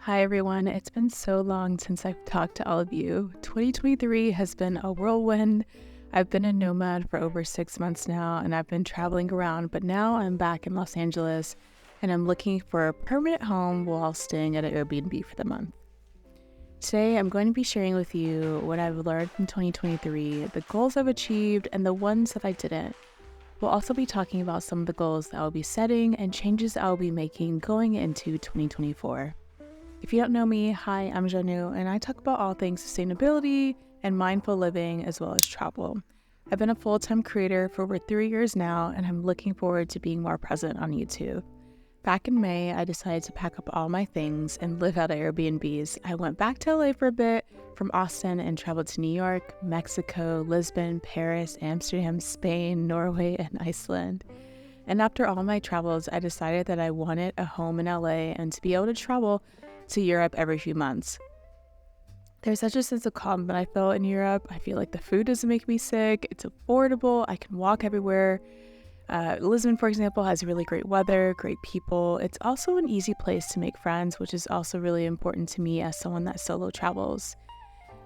Hi everyone, it's been so long since I've talked to all of you. 2023 has been a whirlwind. I've been a nomad for over 6 months now and I've been traveling around, but now I'm back in Los Angeles and I'm looking for a permanent home while staying at an Airbnb for the month. Today I'm going to be sharing with you what I've learned from 2023, the goals I've achieved, and the ones that I didn't. We'll also be talking about some of the goals that I'll be setting and changes I'll be making going into 2024. If you don't know me, hi, I'm Janu, and I talk about all things sustainability and mindful living as well as travel. I've been a full-time creator for over 3 years now, and I'm looking forward to being more present on YouTube. Back in May, I decided to pack up all my things and live out of Airbnbs. I went back to LA for a bit from Austin and traveled to New York, Mexico, Lisbon, Paris, Amsterdam, Spain, Norway, and Iceland. And after all my travels, I decided that I wanted a home in LA and to be able to travel to Europe every few months. There's such a sense of calm that I feel in Europe. I feel like the food doesn't make me sick. It's affordable. I can walk everywhere. Lisbon, for example, has really great weather, great people. It's also an easy place to make friends, which is also really important to me as someone that solo travels.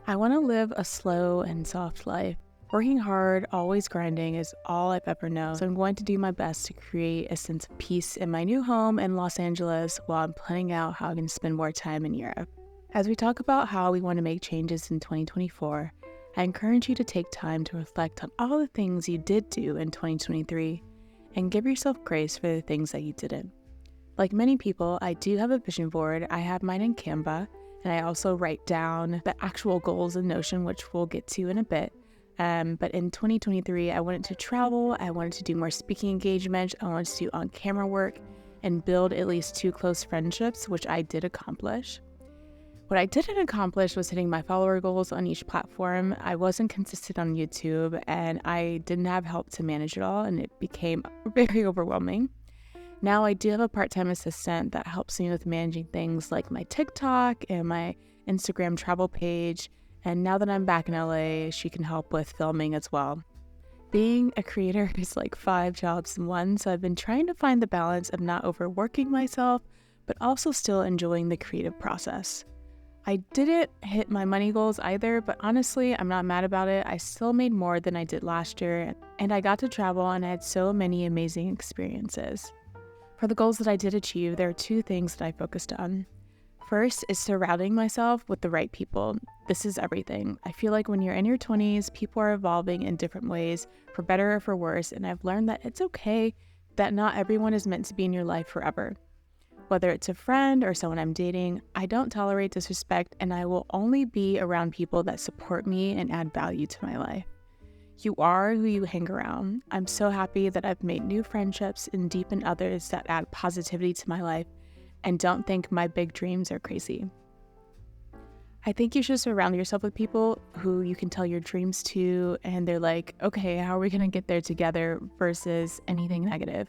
I want to live a slow and soft life. Working hard, always grinding is all I've ever known, so I'm going to do my best to create a sense of peace in my new home in Los Angeles while I'm planning out how I can spend more time in Europe. As we talk about how we want to make changes in 2024, I encourage you to take time to reflect on all the things you did do in 2023 and give yourself grace for the things that you didn't. Like many people, I do have a vision board. I have mine in Canva, and I also write down the actual goals in Notion, which we'll get to in a bit. But in 2023, I wanted to travel, I wanted to do more speaking engagements, I wanted to do on-camera work, and build at least 2 close friendships, which I did accomplish. What I didn't accomplish was hitting my follower goals on each platform. I wasn't consistent on YouTube, and I didn't have help to manage it all, and it became very overwhelming. Now I do have a part-time assistant that helps me with managing things like my TikTok and my Instagram travel page. And now that I'm back in LA, she can help with filming as well. Being a creator is like 5 jobs in one, so I've been trying to find the balance of not overworking myself, but also still enjoying the creative process. I didn't hit my money goals either, but honestly, I'm not mad about it. I still made more than I did last year, and I got to travel and I had so many amazing experiences. For the goals that I did achieve, there are 2 things that I focused on. First is surrounding myself with the right people. This is everything. I feel like when you're in your 20s, people are evolving in different ways, for better or for worse, and I've learned that it's okay that not everyone is meant to be in your life forever. Whether it's a friend or someone I'm dating, I don't tolerate disrespect, and I will only be around people that support me and add value to my life. You are who you hang around. I'm so happy that I've made new friendships and deepened others that add positivity to my life, and don't think my big dreams are crazy. I think you should surround yourself with people who you can tell your dreams to, and they're like, okay, how are we going to get there together, versus anything negative.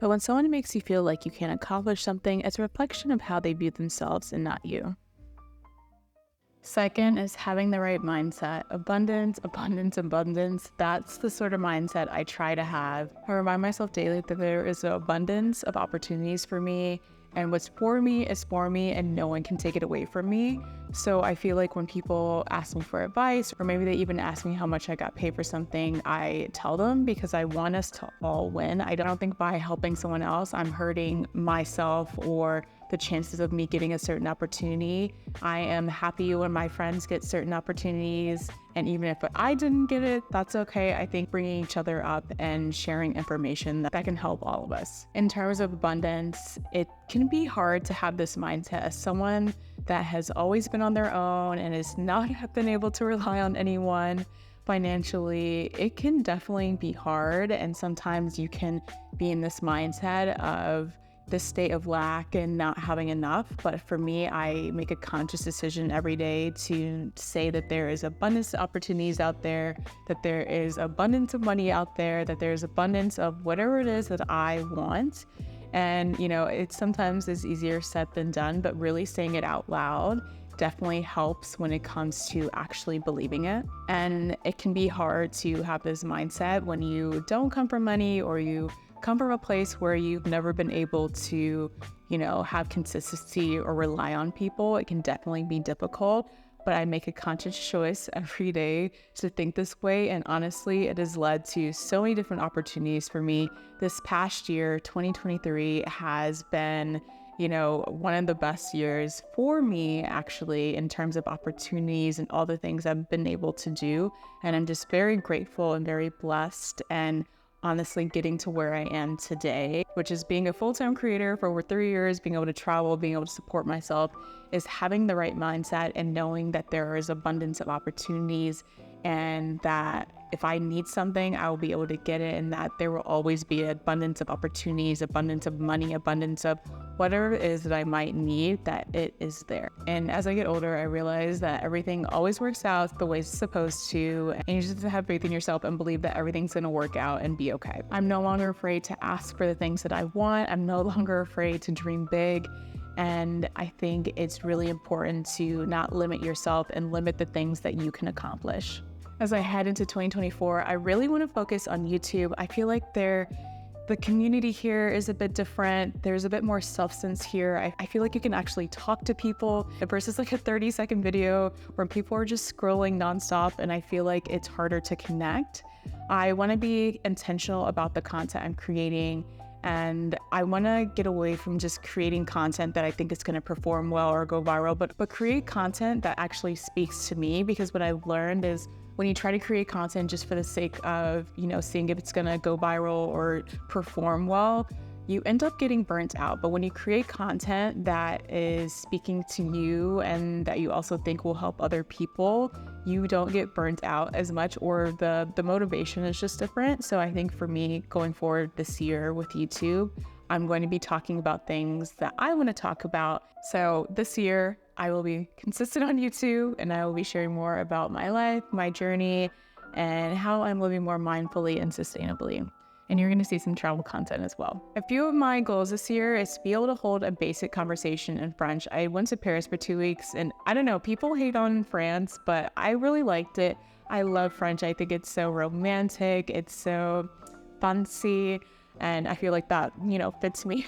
But when someone makes you feel like you can't accomplish something, it's a reflection of how they view themselves and not you. Second is having the right mindset. Abundance, abundance, abundance. That's the sort of mindset I try to have. I remind myself daily that there is an abundance of opportunities for me, and what's for me is for me, and no one can take it away from me. So I feel like when people ask me for advice, or maybe they even ask me how much I got paid for something, I tell them because I want us to all win. I don't think by helping someone else, I'm hurting myself or the chances of me getting a certain opportunity. I am happy when my friends get certain opportunities, and even if I didn't get it, that's okay. I think bringing each other up and sharing information that can help all of us. In terms of abundance, it can be hard to have this mindset as someone that has always been on their own and has not been able to rely on anyone financially. It can definitely be hard, and sometimes you can be in this mindset of this state of lack and not having enough. But for me, I make a conscious decision every day to say that there is abundance of opportunities out there, that there is abundance of money out there, that there's abundance of whatever it is that I want. And, it sometimes is easier said than done, but really saying it out loud definitely helps when it comes to actually believing it. And it can be hard to have this mindset when you don't come from money, or you come from a place where you've never been able to have consistency or rely on people. It can definitely be difficult, but I make a conscious choice every day to think this way. And honestly, it has led to so many different opportunities for me. This past year, 2023, has been, one of the best years for me, actually, in terms of opportunities and all the things I've been able to do. And I'm just very grateful and very blessed, and honestly getting to where I am today, which is being a full-time creator for over 3 years, being able to travel, being able to support myself, is having the right mindset and knowing that there is abundance of opportunities, and that if I need something, I will be able to get it, and that there will always be an abundance of opportunities, abundance of money, abundance of whatever it is that I might need, that it is there. And as I get older, I realize that everything always works out the way it's supposed to, and you just have to have faith in yourself and believe that everything's gonna work out and be okay. I'm no longer afraid to ask for the things that I want. I'm no longer afraid to dream big. And I think it's really important to not limit yourself and limit the things that you can accomplish. As I head into 2024, I really want to focus on YouTube. I feel like the community here is a bit different. There's a bit more substance here. I feel like you can actually talk to people versus like a 30-second video where people are just scrolling nonstop, and I feel like it's harder to connect. I want to be intentional about the content I'm creating, and I want to get away from just creating content that I think is going to perform well or go viral, but create content that actually speaks to me, because what I've learned is when you try to create content just for the sake of, seeing if it's going to go viral or perform well, you end up getting burnt out. But when you create content that is speaking to you and that you also think will help other people, you don't get burnt out as much, or the motivation is just different. So I think for me, going forward this year with YouTube, I'm going to be talking about things that I want to talk about. So this year, I will be consistent on YouTube, and I will be sharing more about my life, my journey, and how I'm living more mindfully and sustainably. And you're going to see some travel content as well. A few of my goals this year is to be able to hold a basic conversation in French. I went to Paris for 2 weeks, and I don't know, people hate on France, but I really liked it. I love French. I think it's so romantic. It's so fancy. And I feel like that, fits me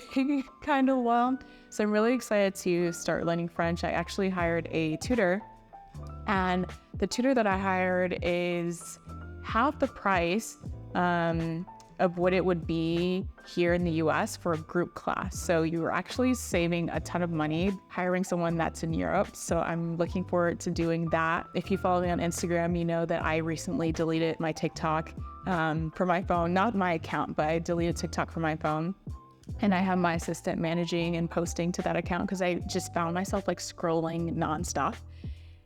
kind of well. So I'm really excited to start learning French. I actually hired a tutor, and the tutor that I hired is half the price of what it would be here in the US for a group class. So you're actually saving a ton of money hiring someone that's in Europe. So I'm looking forward to doing that. If you follow me on Instagram, you know that I recently deleted my TikTok for my phone, not my account, but I deleted TikTok from my phone. And I have my assistant managing and posting to that account because I just found myself like scrolling nonstop.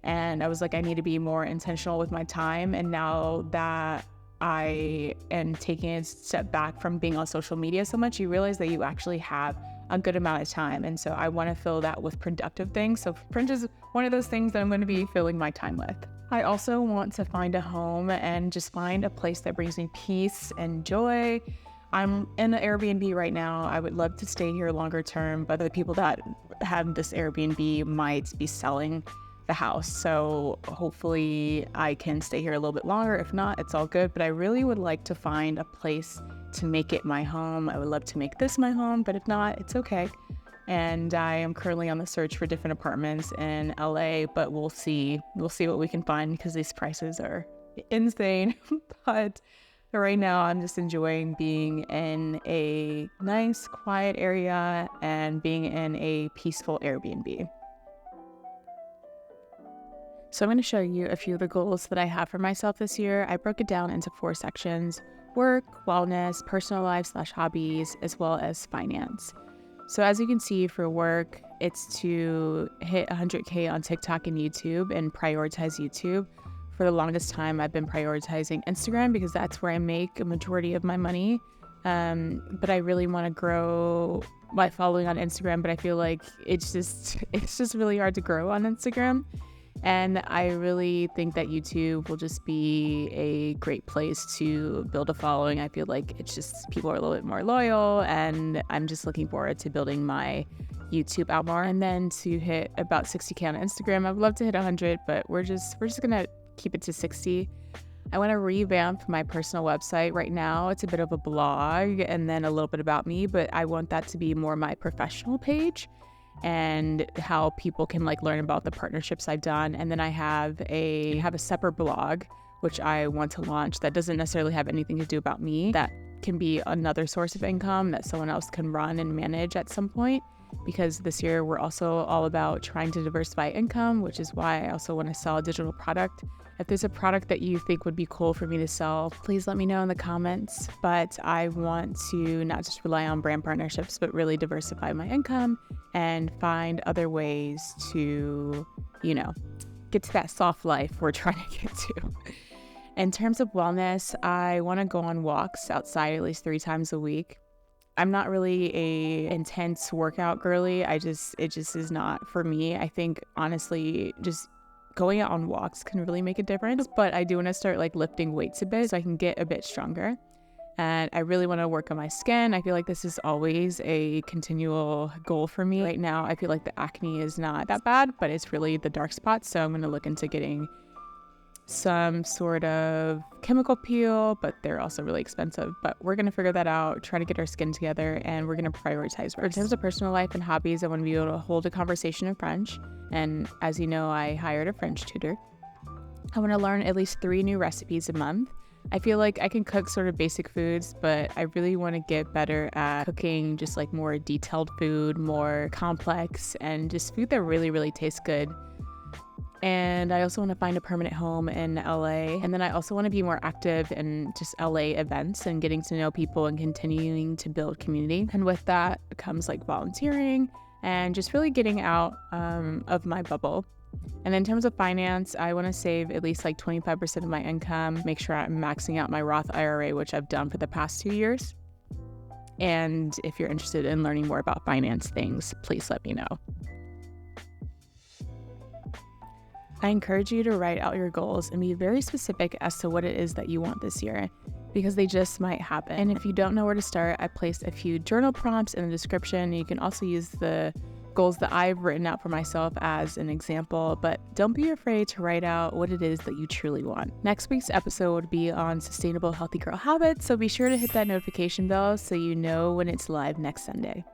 And I was like, I need to be more intentional with my time. And now that I am taking a step back from being on social media so much, you realize that you actually have a good amount of time. And so I want to fill that with productive things. So French is one of those things that I'm going to be filling my time with. I also want to find a home and just find a place that brings me peace and joy. I'm in an Airbnb right now. I would love to stay here longer term, but the people that have this Airbnb might be selling the house. So hopefully I can stay here a little bit longer. If not, it's all good. But I really would like to find a place to make it my home. I would love to make this my home, but if not, it's okay. And I am currently on the search for different apartments in LA, but we'll see what we can find because these prices are insane. But right now I'm just enjoying being in a nice, quiet area and being in a peaceful Airbnb. So I'm going to show you a few of the goals that I have for myself this year. I broke it down into 4 sections: work, wellness, personal life / hobbies, as well as finance. So as you can see, for work, it's to hit 100K on TikTok and YouTube and prioritize YouTube. For the longest time, I've been prioritizing Instagram because that's where I make a majority of my money. But I really want to grow my following on Instagram, but I feel like it's just really hard to grow on Instagram. And I really think that YouTube will just be a great place to build a following. I feel like it's just people are a little bit more loyal, and I'm just looking forward to building my YouTube out more. And then to hit about 60K on Instagram. I would love to hit 100, but we're just gonna keep it to 60. I want to revamp my personal website. Right now, it's a bit of a blog and then a little bit about me, but I want that to be more my professional page and how people can like learn about the partnerships I've done. And then I have a separate blog, which I want to launch that doesn't necessarily have anything to do about me. That can be another source of income that someone else can run and manage at some point. Because this year we're also all about trying to diversify income, which is why I also want to sell a digital product. If there's a product that you think would be cool for me to sell, please let me know in the comments. But I want to not just rely on brand partnerships, but really diversify my income and find other ways to, get to that soft life we're trying to get to. In terms of wellness, I want to go on walks outside at least 3 times a week. I'm not really a intense workout girly. It just is not for me. I think honestly, just going out on walks can really make a difference, but I do want to start like lifting weights a bit so I can get a bit stronger. And I really want to work on my skin. I feel like this is always a continual goal for me. Right now, I feel like the acne is not that bad, but it's really the dark spots. So I'm going to look into getting some sort of chemical peel, but they're also really expensive. But we're going to figure that out, try to get our skin together, and we're going to prioritize rest. In terms of personal life and hobbies, I want to be able to hold a conversation in French. And as you know, I hired a French tutor. I want to learn at least 3 new recipes a month. I feel like I can cook sort of basic foods, but I really want to get better at cooking just like more detailed food, more complex, and just food that really, really tastes good. And I also want to find a permanent home in LA. And then I also want to be more active in just LA events and getting to know people and continuing to build community. And with that comes like volunteering and just really getting out of my bubble. And in terms of finance, I want to save at least like 25% of my income, make sure I'm maxing out my Roth IRA, which I've done for the past 2 years. And if you're interested in learning more about finance things, please let me know. I encourage you to write out your goals and be very specific as to what it is that you want this year, because they just might happen. And if you don't know where to start, I placed a few journal prompts in the description. You can also use the goals that I've written out for myself as an example, but don't be afraid to write out what it is that you truly want. Next week's episode would be on sustainable healthy girl habits, so be sure to hit that notification bell so you know when it's live next Sunday.